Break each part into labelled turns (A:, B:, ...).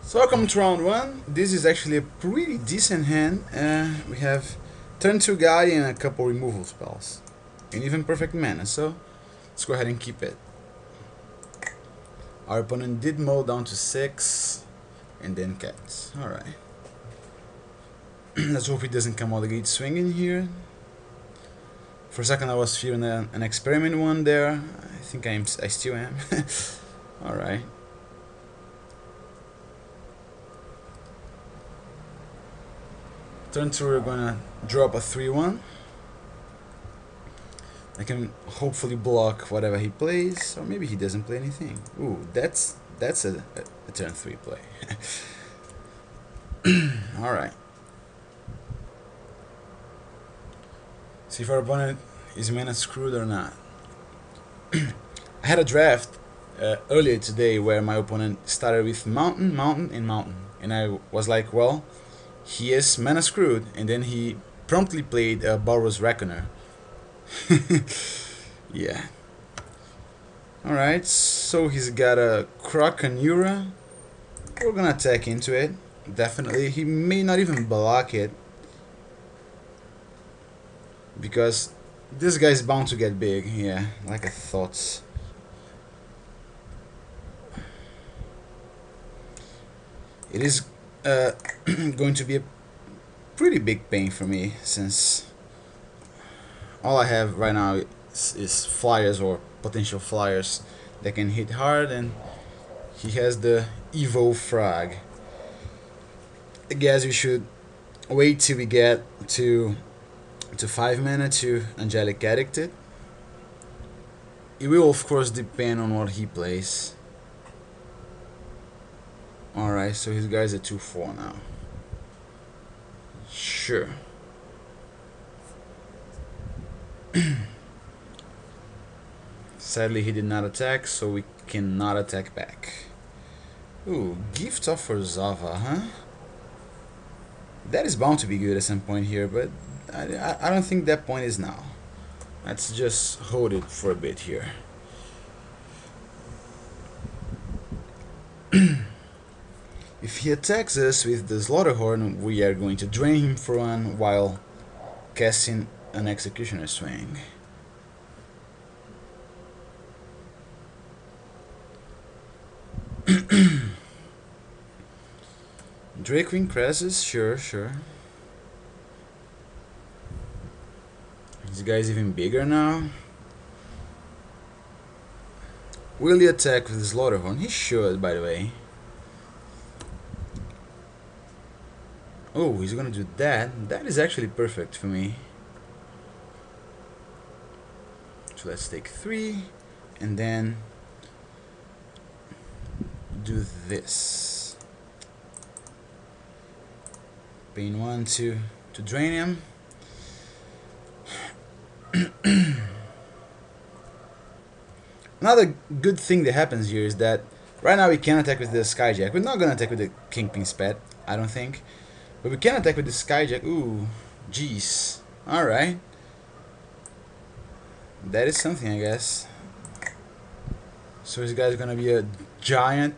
A: So welcome to round one. This is actually a pretty decent hand. We have turn 2 Guardian and a couple removal spells. And even perfect mana, so let's go ahead and keep it. Our opponent did mow down to 6 and then cats. Alright. Let's hope he doesn't come out the gate swinging here. For a second I was fearing an experiment one there. I think I still am. Alright. Turn 2 we're gonna drop a 3-1. I can hopefully block whatever he plays, or maybe he doesn't play anything. Ooh, that's a turn 3 play. Alright. See if our opponent is mana screwed or not. I had a draft earlier today where my opponent started with mountain, mountain, and mountain. And I was like, well, he is mana screwed, and then he promptly played Boros Reckoner. Yeah. Alright, so he's got a Croconura. We're gonna attack into it. Definitely. He may not even block it, because this guy's bound to get big. Yeah, like I thought. It is going to be a pretty big pain for me, since all I have right now is flyers or potential flyers that can hit hard, and he has the Evo Frog. I guess we should wait till we get to 5 mana to Angelic Addict it. It will of course depend on what he plays. Alright, so his guy's at 2-4 now. Sure. Sadly he did not attack, so we cannot attack back. Ooh, Gift of Zava, huh? That is bound to be good at some point here, but I don't think that point is now. Let's just hold it for a bit here. If he attacks us with the Slaughterhorn, we are going to drain him for 1 while casting an Executioner Swing. Drake-Wing Crassus, sure. This guy's even bigger now. Will he attack with the Slaughterhorn? He should, by the way. Oh, he's gonna do that. That is actually perfect for me. So let's take 3 and then do this. Pain 1 to drain him. Another good thing that happens here is that right now we can attack with the Skyjack. We're not gonna attack with the Kingpin's Pet, I don't think. But we can attack with the Skyjack. Ooh, jeez. Alright. That is something, I guess. So this guy's gonna be a giant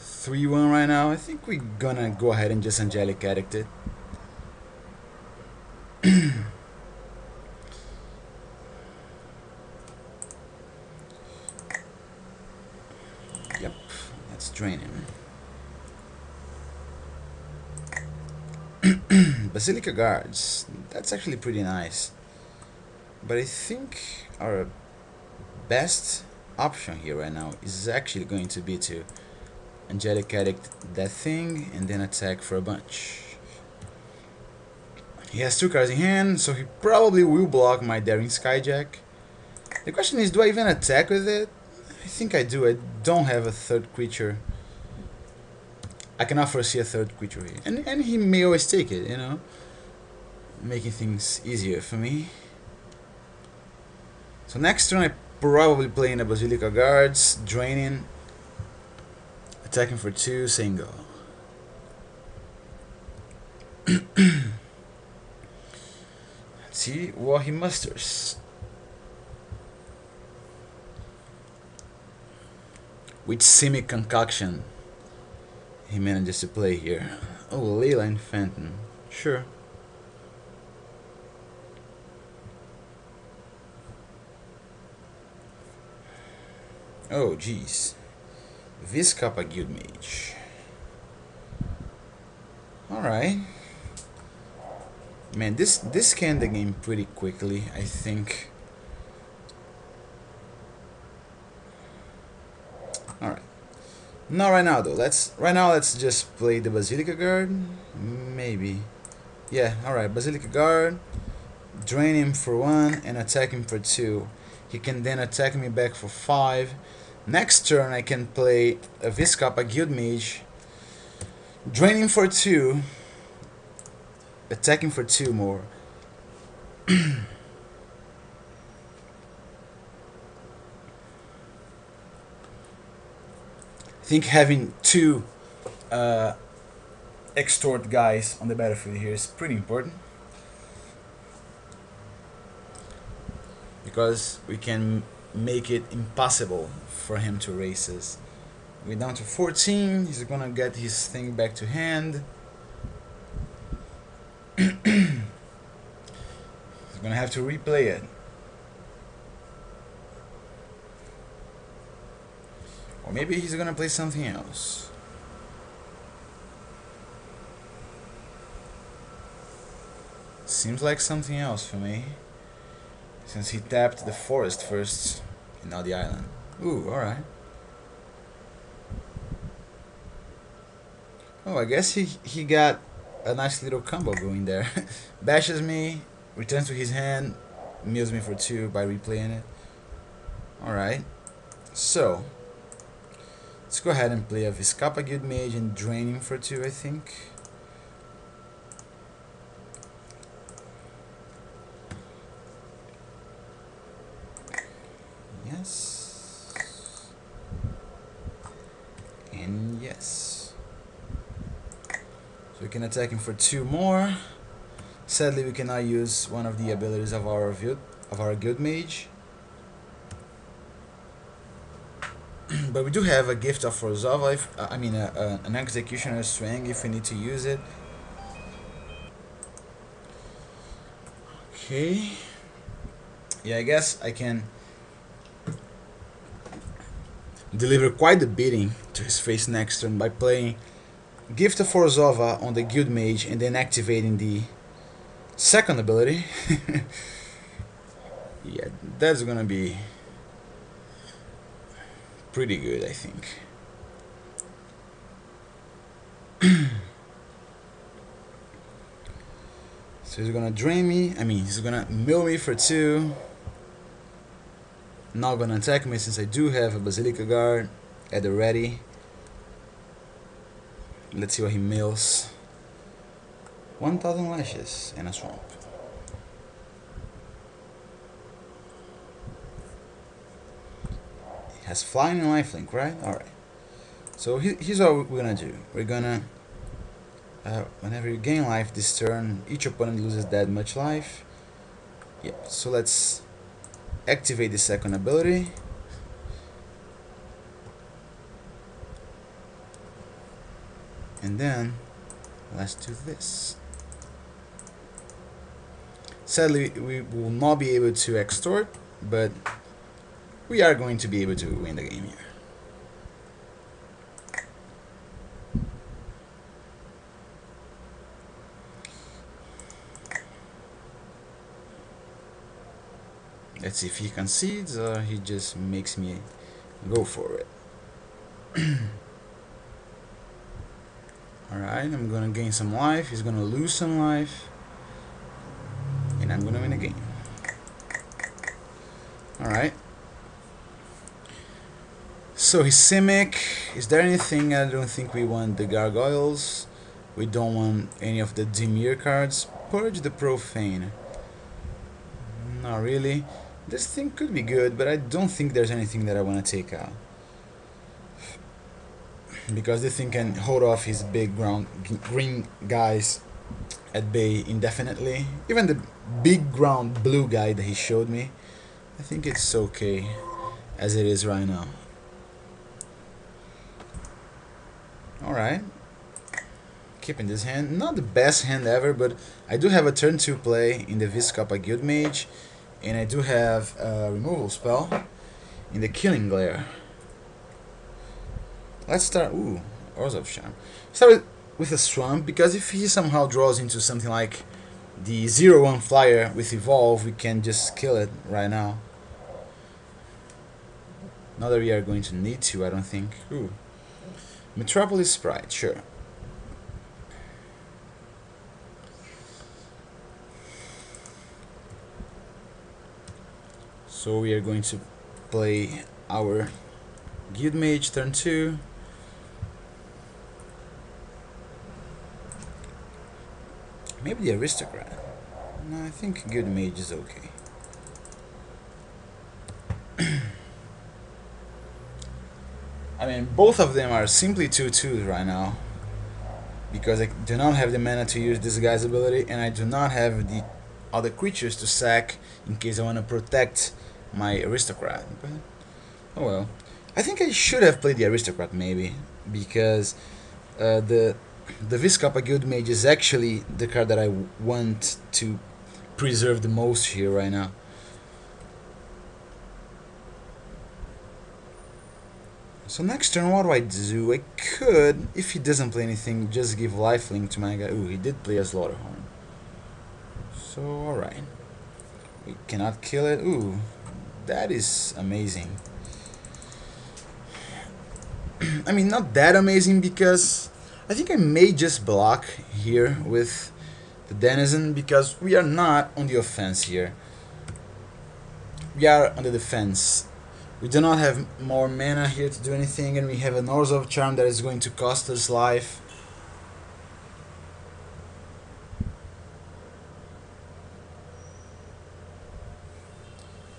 A: 3-1 right now. I think we're gonna go ahead and just Angelic Addict it. Yep, let's drain him. Basilica Guards, that's actually pretty nice. But I think our best option here right now is actually going to be to Angelic Addict that thing and then attack for a bunch. He has 2 cards in hand, so he probably will block my Daring Skyjack. The question is, do I even attack with it? I think I do. I don't have a 3rd creature. I cannot foresee a 3rd creature here. And he may always take it, you know, making things easier for me. So next turn I probably play in a Basilica Guards, draining, attacking for 2, saying go. Let's see what he musters. which simic concoction he manages to play here. Oh, Leyline Phantom. Sure. Oh, jeez. Viscapa Guild Mage. Alright. Man, this can end the game pretty quickly, I think. Alright. Not right now though. Let's just play the Basilica Guard. Maybe. Yeah, alright, Basilica Guard. Drain him for 1 and attack him for 2. He can then attack me back for 5. Next turn I can play a Viscapa Guild Mage. Drain him for 2. Attack him for 2 more. I think having 2 extort guys on the battlefield here is pretty important, because we can make it impossible for him to race us. We're down to 14. He's gonna get his thing back to hand. He's gonna have to replay it. Or maybe he's gonna play something else. Seems like something else for me, since he tapped the forest first and not the island. Ooh, alright. Oh, I guess he got a nice little combo going there. Bashes me, returns to his hand, mills me for 2 by replaying it. Alright. So, let's go ahead and play a Viscapa Guild Mage and drain him for 2, I think. Yes. And yes. So we can attack him for 2 more. Sadly, we cannot use one of the abilities of our Guild Mage. But we do have a Gift of Forzova, an Executioner's Swing if we need to use it. Okay. Yeah, I guess I can deliver quite the beating to his face next turn by playing Gift of Forzova on the Guild Mage and then activating the second ability. Yeah, that's gonna be pretty good, I think. So he's gonna drain me. He's gonna mill me for 2. Not gonna attack me since I do have a Basilica Guard at the ready. Let's see what he mills. 1,000 lashes and a swamp. He has flying and lifelink, right? Alright. So here's what we're gonna do. We're gonna whenever you gain life this turn, each opponent loses that much life. Yep, so let's activate the second ability. And then let's do this. Sadly, we will not be able to extort, but we are going to be able to win the game here. Let's see if he concedes or he just makes me go for it. Alright, I'm gonna gain some life, he's gonna lose some life, and I'm gonna win the game. Alright. So his Simic, is there anything? I don't think we want the Gargoyles. We don't want any of the Dimir cards. Purge the Profane. Not really. This thing could be good, but I don't think there's anything that I want to take out. Because this thing can hold off his big green guys at bay indefinitely. Even the big ground blue guy that he showed me, I think it's okay as it is right now. Alright. Keeping this hand. Not the best hand ever, but I do have a turn 2 play in the Viscapa Guild Mage. And I do have a removal spell in the Killing Glare. Let's start. Ooh, Oars of Charm. Start with a Swamp, because if he somehow draws into something like the 0-1 flyer with Evolve, we can just kill it right now. Not that we are going to need to, I don't think. Ooh. Metropolis Sprite, sure. So we are going to play our Guild Mage turn 2. Maybe the Aristocrat. No, I think Guild Mage is okay. I mean, both of them are simply 2/2s right now, because I do not have the mana to use Disguise ability, and I do not have the other creatures to sack in case I want to protect my Aristocrat. But, oh well. I think I should have played the Aristocrat maybe, because the Viscapa Guild Mage is actually the card that I want to preserve the most here right now. So next turn, what do? I could, if he doesn't play anything, just give lifelink to my guy. Ooh, he did play a Slaughterhorn. So, alright. We cannot kill it. Ooh, that is amazing. I mean, not that amazing, because I think I may just block here with the Denizen, because we are not on the offense here. We are on the defense. We do not have more mana here to do anything, and we have an Oars of Charm that is going to cost us life.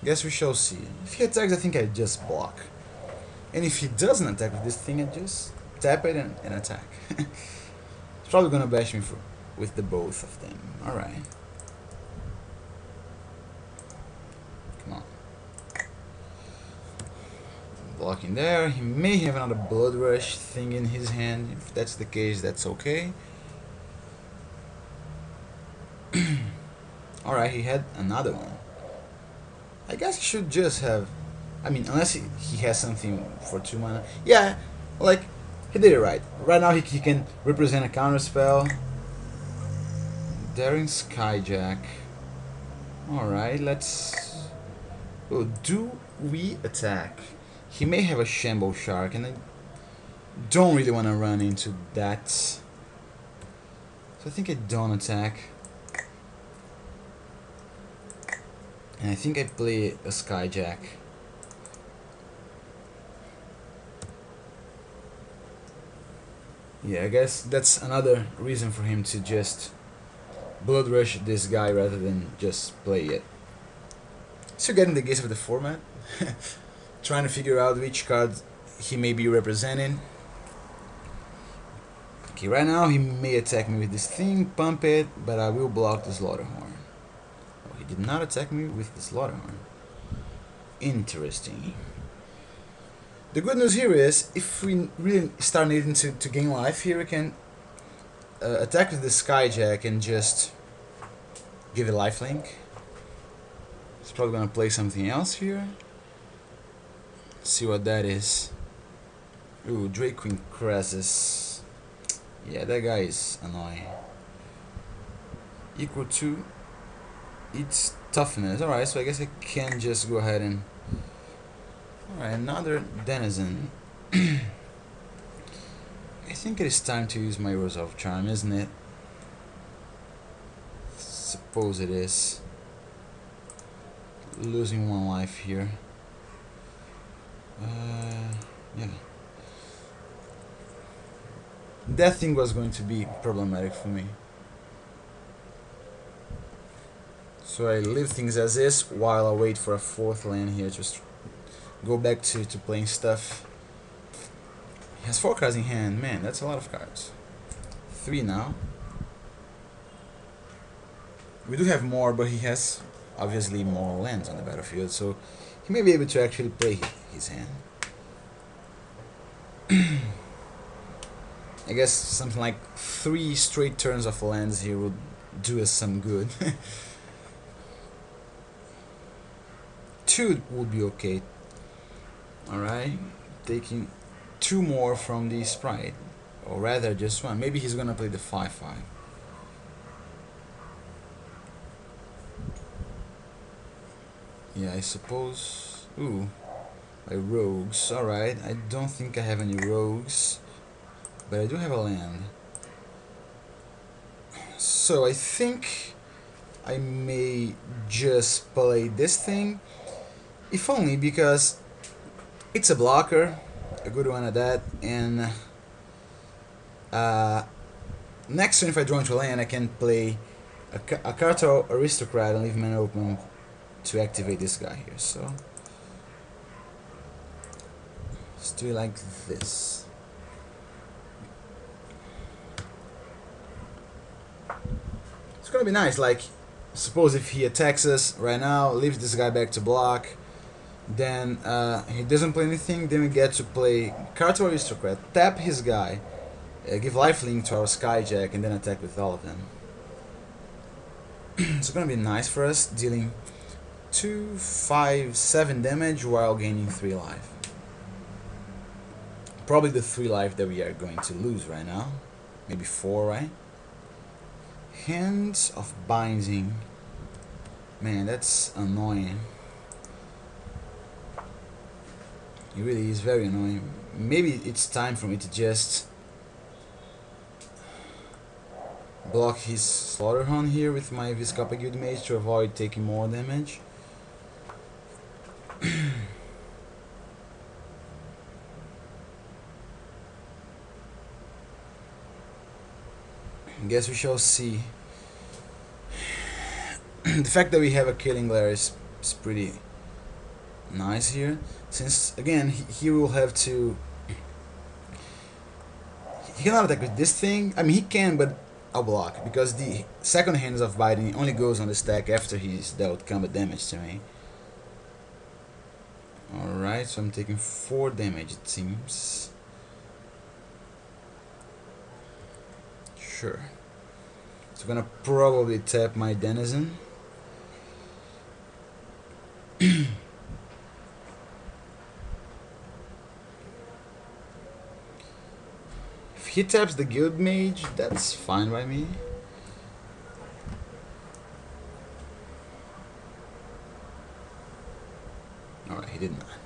A: Guess we shall see. If he attacks, I think I just block. And if he doesn't attack with this thing, I just tap it and attack. He's probably gonna bash me with the both of them. Alright. Come on. Blocking there. He may have another Blood Rush thing in his hand. If that's the case, that's okay. Alright, he had another one. I guess he should just have... I mean, unless he has something for 2 mana. Yeah, like, he did it right. Right now he can represent a counter spell. Daring Skyjack. Alright, let's... Oh, do we attack? He may have a Shamble Shark, and I don't really want to run into that. So I think I don't attack. And I think I play a Skyjack. Yeah, I guess that's another reason for him to just Blood Rush this guy rather than just play it. So getting the gist of the format. Trying to figure out which card he may be representing. Okay, right now he may attack me with this thing, pump it, but I will block the Slaughterhorn. Oh, he did not attack me with the Slaughterhorn. Interesting. The good news here is, if we really start needing to gain life here, we can attack with the Skyjack and just give it lifelink. He's probably gonna play something else here. Let's see what that is. Ooh, Drake Queen Crassus. Yeah, that guy is annoying. Equal to its toughness. Alright, so I guess I can just go ahead and... Alright, another Denizen. I think it is time to use my Oars of Charm, isn't it? Suppose it is. Losing 1 life here. Yeah. That thing was going to be problematic for me. So I leave things as is while I wait for a 4th land here. Just go back to playing stuff. He has 4 cards in hand. Man, that's a lot of cards. 3 now. We do have more, but he has obviously more lands on the battlefield, so he may be able to actually play his hand. I guess something like 3 straight turns of lands here would do us some good. 2 would be okay. Alright, taking 2 more from the sprite, or rather just 1. Maybe he's gonna play the 5/5. Yeah, I suppose. Ooh, my rogues. Alright, I don't think I have any rogues, but I do have a land. So I think I may just play this thing, if only because it's a blocker, a good one at that, and next turn if I draw into a land I can play a Cartel Aristocrat and leave mana open to activate this guy here. So let's do it like this. It's gonna be nice, like suppose if he attacks us right now, leaves this guy back to block, then he doesn't play anything, then we get to play Cartel Aristocrat, tap his guy, give lifelink to our Skyjack, and then attack with all of them. It's gonna be nice for us, dealing 2, 5, 7 damage while gaining 3 life. Probably the 3 life that we are going to lose right now. Maybe 4, right? Hands of Binding. Man, that's annoying. It really is very annoying. Maybe it's time for me to just block his Slaughterhound here with my Vizcapa Guild Mage to avoid taking more damage. Guess we shall see. The fact that we have a Killing Glare is pretty nice here, since again he will have to. He cannot attack with this thing. I mean he can, but I'll block because the second Hands of Binding only goes on the stack after he's dealt combat damage to me. Alright, so I'm taking 4 damage it seems. Sure. So I'm gonna probably tap my Denizen. If he taps the Guild Mage, that's fine by me. Alright, he did not.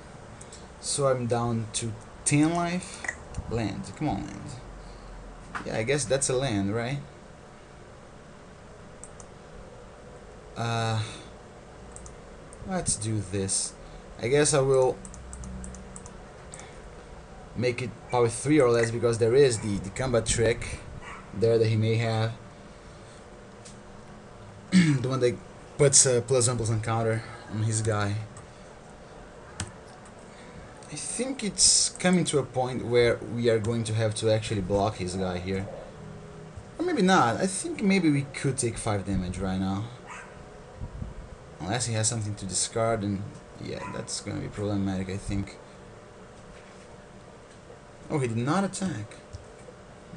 A: So I'm down to 10 life. Land. Come on, land. Yeah, I guess that's a land, right? Let's do this. I guess I will make it power 3 or less because there is the combat trick there that he may have. The one that puts +1/+1 counter on his guy. I think it's coming to a point where we are going to have to actually block his guy here. Or maybe not. I think maybe we could take 5 damage right now. Unless he has something to discard, and yeah, that's gonna be problematic, I think. Oh, he did not attack.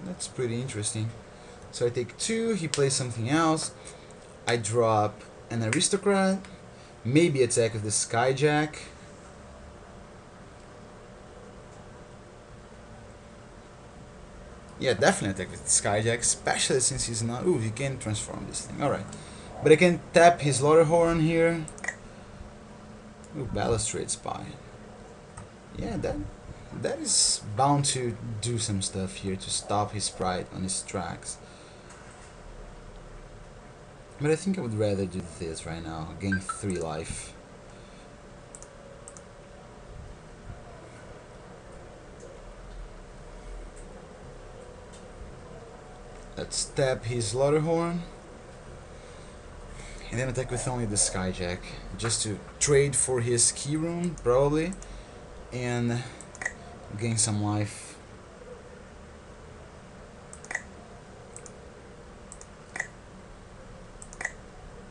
A: That's pretty interesting. So I take 2, he plays something else. I drop an Aristocrat, maybe attack with the Skyjack. Yeah, definitely attack with the Skyjack, especially since he's not. Ooh, he can transform this thing. Alright. But I can tap his Slaughterhorn here. Ooh, Balustrade Spy. Yeah, that is bound to do some stuff here to stop his sprite on his tracks. But I think I would rather do this right now, gain 3 life. Let's tap his Slaughterhorn. And then attack with only the Skyjack, just to trade for his key rune, probably, and gain some life.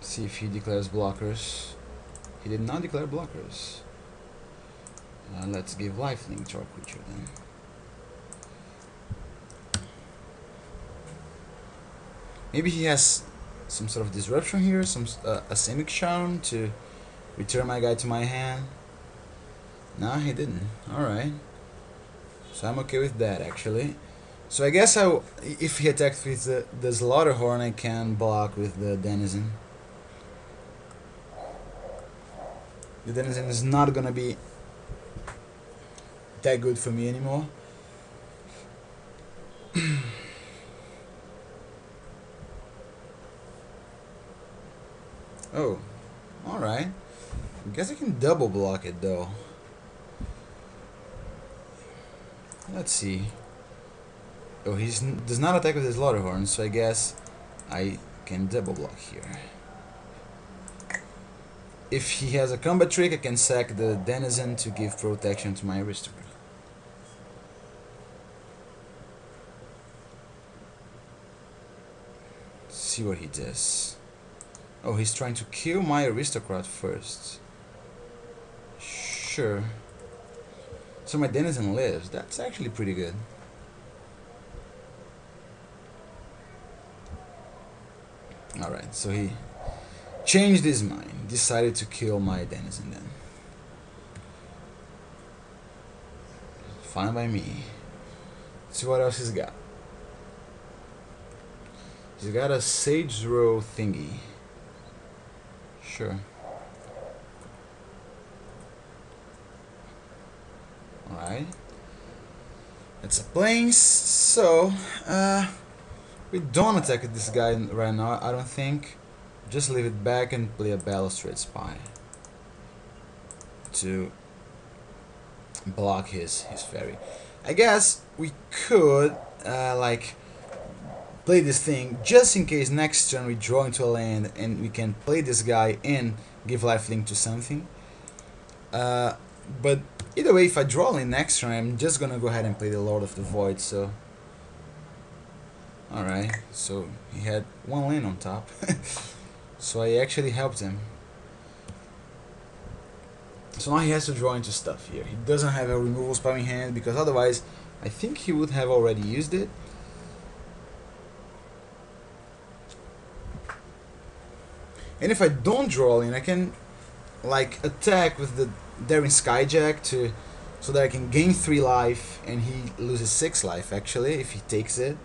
A: See if he declares blockers. He did not declare blockers. Let's give lifelink to our creature then. Maybe he has some sort of disruption here, some asemic charm to return my guy to my hand. No, he didn't. Alright. So I'm okay with that, actually. So I guess if he attacked with the Slaughterhorn, I can block with the Denizen. The Denizen is not gonna be that good for me anymore. Oh, alright. I guess I can double block it though. Let's see. Oh, he does not attack with his Slaughterhorn, so I guess I can double block here. If he has a combat trick, I can sack the Denizen to give protection to my Aristocrat. Let's see what he does. Oh, he's trying to kill my Aristocrat first. Sure. So my Denizen lives. That's actually pretty good. Alright, so he changed his mind. Decided to kill my Denizen then. Fine by me. Let's see what else he's got. He's got a Sage Row thingy. Sure. Alright. That's a Plains. So, we don't attack this guy right now, I don't think. Just leave it back and play a Balustrade Spy to block his fairy. I guess we could like play this thing just in case next turn we draw into a land and we can play this guy and give lifelink to something. But either way, if I draw land next turn, I'm just gonna go ahead and play the Lord of the Void. So, alright, so he had one land on top. So I actually helped him. So now he has to draw into stuff here. He doesn't have a removal spell in hand because otherwise I think he would have already used it. And if I don't draw in, I can like attack with the Daring Skyjack so that I can gain 3 life and he loses 6 life actually if he takes it.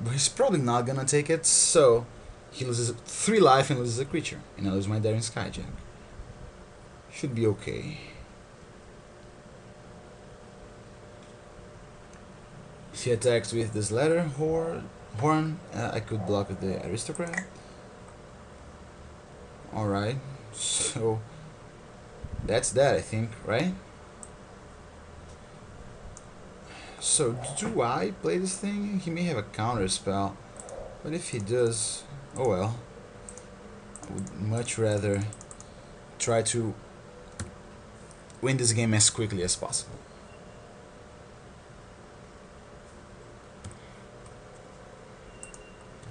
A: But he's probably not gonna take it, so he loses 3 life and loses a creature. And I lose my Daring Skyjack. Should be okay. If he attacks with this letter horn, I could block with the Aristocrat. Alright, so that's that, I think, right? So, do I play this thing? He may have a counter spell, but if he does, oh well. I would much rather try to win this game as quickly as possible.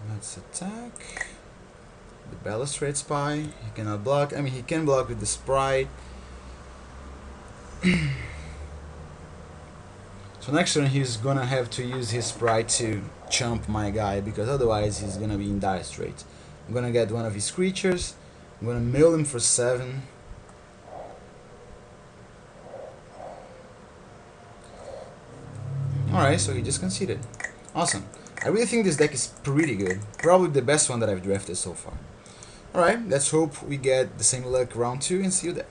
A: Let's attack. The Balustrade Spy. He cannot block. I mean, he can block with the Sprite. So next turn he's gonna have to use his Sprite to chump my guy, because otherwise he's gonna be in dire straits. I'm gonna get one of his creatures. I'm gonna mill him for 7. Alright, so he just conceded. Awesome. I really think this deck is pretty good. Probably the best one that I've drafted so far. Alright, let's hope we get the same luck round 2 and see you there.